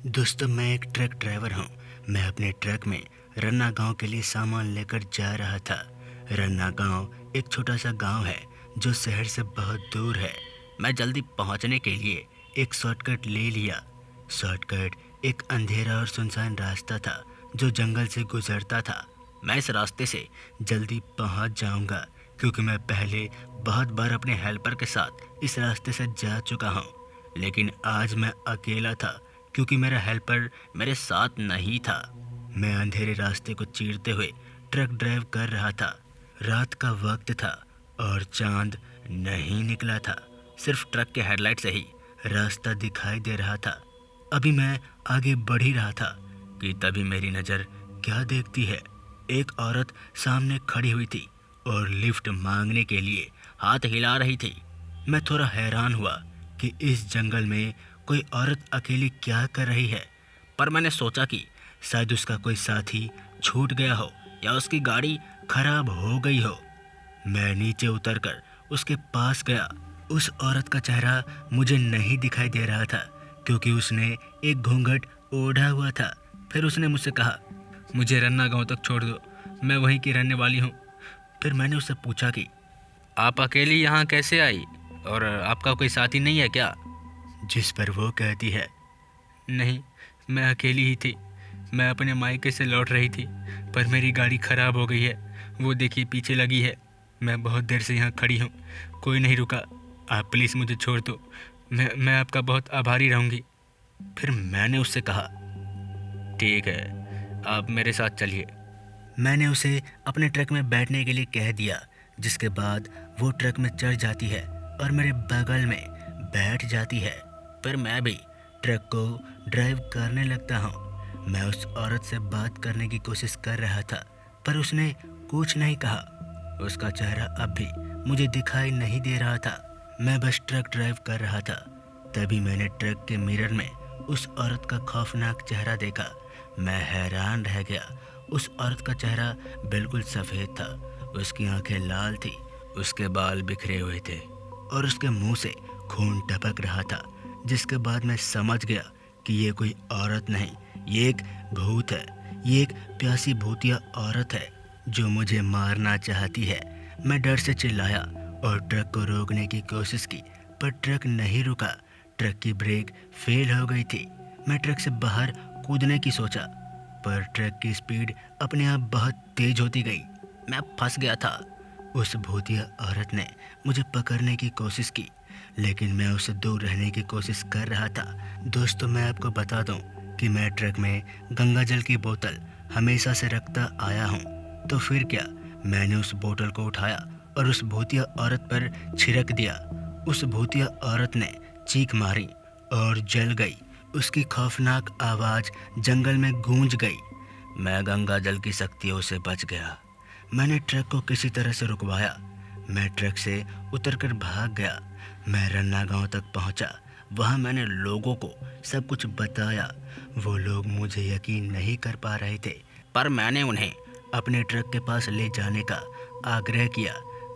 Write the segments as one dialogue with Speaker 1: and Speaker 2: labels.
Speaker 1: दोस्तों, मैं एक ट्रक ड्राइवर हूँ। मैं अपने ट्रक में रन्ना गांव के लिए सामान लेकर जा रहा था। रन्ना गांव एक छोटा सा गांव है जो शहर से बहुत दूर है। मैं जल्दी पहुंचने के लिए एक शॉर्टकट ले लिया। शॉर्टकट एक अंधेरा और सुनसान रास्ता था जो जंगल से गुजरता था। मैं इस रास्ते से जल्दी पहुंच जाऊंगा क्योंकि मैं पहले बहुत बार अपने हेल्पर के साथ इस रास्ते से जा चुका हूँ। लेकिन आज मैं अकेला था क्योंकि मेरा हेल्पर मेरे साथ नहीं था। मैं अंधेरे रास्ते को चीरते हुए ट्रक ड्राइव कर रहा था। रात का वक्त था और चांद नहीं निकला था। सिर्फ ट्रक के हेडलाइट से ही रास्ता दिखाई दे रहा था। अभी मैं आगे बढ़ ही रहा था कि तभी मेरी नज़र क्या देखती है। एक औरत सामने खड़ी हुई थी और लिफ्ट मांगने के लिए हाथ हिला रही थी। मैं थोड़ा हैरान हुआ कि इस जंगल में कोई औरत अकेली क्या कर रही है, पर मैंने सोचा कि शायद उसका कोई साथी छूट गया हो या उसकी गाड़ी खराब हो गई हो। मैं नीचे उतरकर उसके पास गया। उस औरत का चेहरा मुझे नहीं दिखाई दे रहा था क्योंकि उसने एक घूंघट ओढ़ा हुआ था। फिर उसने मुझसे कहा, मुझे रन्ना गांव तक छोड़ दो, मैं वहीं की रहने वाली हूँ। फिर मैंने उससे पूछा कि आप अकेली यहाँ कैसे आई और आपका कोई साथी नहीं है क्या? जिस पर वो कहती है, नहीं, मैं अकेली ही थी। मैं अपने मायके से लौट रही थी पर मेरी गाड़ी ख़राब हो गई है। वो देखिए पीछे लगी है। मैं बहुत देर से यहाँ खड़ी हूँ, कोई नहीं रुका। आप प्लीज़ मुझे छोड़ दो, मैं आपका बहुत आभारी रहूँगी। फिर मैंने उससे कहा, ठीक है, आप मेरे साथ चलिए। मैंने उसे अपने ट्रक में बैठने के लिए कह दिया, जिसके बाद वो ट्रक में चढ़ जाती है और मेरे बगल में बैठ जाती है। फिर मैं भी ट्रक को ड्राइव करने लगता हूँ। मैं उस औरत से बात करने की कोशिश कर रहा था पर उसने कुछ नहीं कहा। उसका चेहरा अब भी मुझे दिखाई नहीं दे रहा था। मैं बस ट्रक ड्राइव कर रहा था। तभी मैंने ट्रक के मिरर में उस औरत का खौफनाक चेहरा देखा। मैं हैरान रह गया। उस औरत का चेहरा बिल्कुल सफ़ेद था, उसकी आंखें लाल थी, उसके बाल बिखरे हुए थे और उसके मुंह से खून टपक रहा था। जिसके बाद मैं समझ गया कि ये कोई औरत नहीं, ये एक भूत है। ये एक प्यासी भूतिया औरत है जो मुझे मारना चाहती है। मैं डर से चिल्लाया और ट्रक को रोकने की कोशिश की पर ट्रक नहीं रुका। ट्रक की ब्रेक फेल हो गई थी। मैं ट्रक से बाहर कूदने की सोचा पर ट्रक की स्पीड अपने आप बहुत तेज होती गई। मैं फंस गया था। उस भूतिया औरत ने मुझे पकड़ने की कोशिश की लेकिन मैं उससे दूर रहने की कोशिश कर रहा था। दोस्तों, मैं आपको बता दूं कि मैं ट्रक में गंगा जल की बोतल हमेशा से रखता आया हूं। तो फिर क्या, मैंने उस बोतल को उठाया और उस भूतिया औरत पर छिड़क दिया। उस भूतिया औरत ने चीख मारी और जल गई। उसकी खौफनाक आवाज़ जंगल में गूंज गई। मैं गंगा जल की शक्तियों से बच गया। मैंने ट्रक को किसी तरह से रुकवाया। मैं ट्रक से उतरकर भाग गया। मैं रन्ना गांव तक पहुंचा। वहां मैंने लोगों को सब कुछ बताया। वो लोग मुझे यकीन नहीं कर पा रहे थे पर मैंने उन्हें अपने ट्रक के पास ले जाने का आग्रह किया,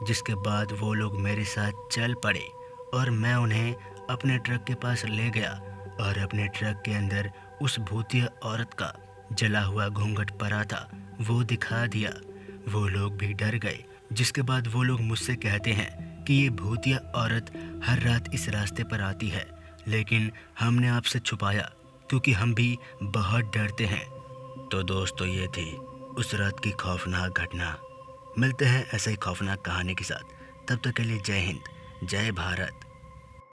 Speaker 1: जिसके बाद वो लोग मेरे साथ चल पड़े और मैं उन्हें अपने ट्रक के पास ले गया और अपने ट्रक के अंदर उस भूतिया औरत का जला हुआ घूंघट पड़ा था वो दिखा दिया। वो लोग भी डर गए, जिसके बाद वो लोग मुझसे कहते हैं कि ये भूतिया औरत हर रात इस रास्ते पर आती है, लेकिन हमने आपसे छुपाया क्योंकि हम भी बहुत डरते हैं। तो दोस्तों, ये थी उस रात की खौफनाक घटना। मिलते हैं ऐसे ही खौफनाक कहानी के साथ। तब तक के लिए जय हिंद, जय भारत।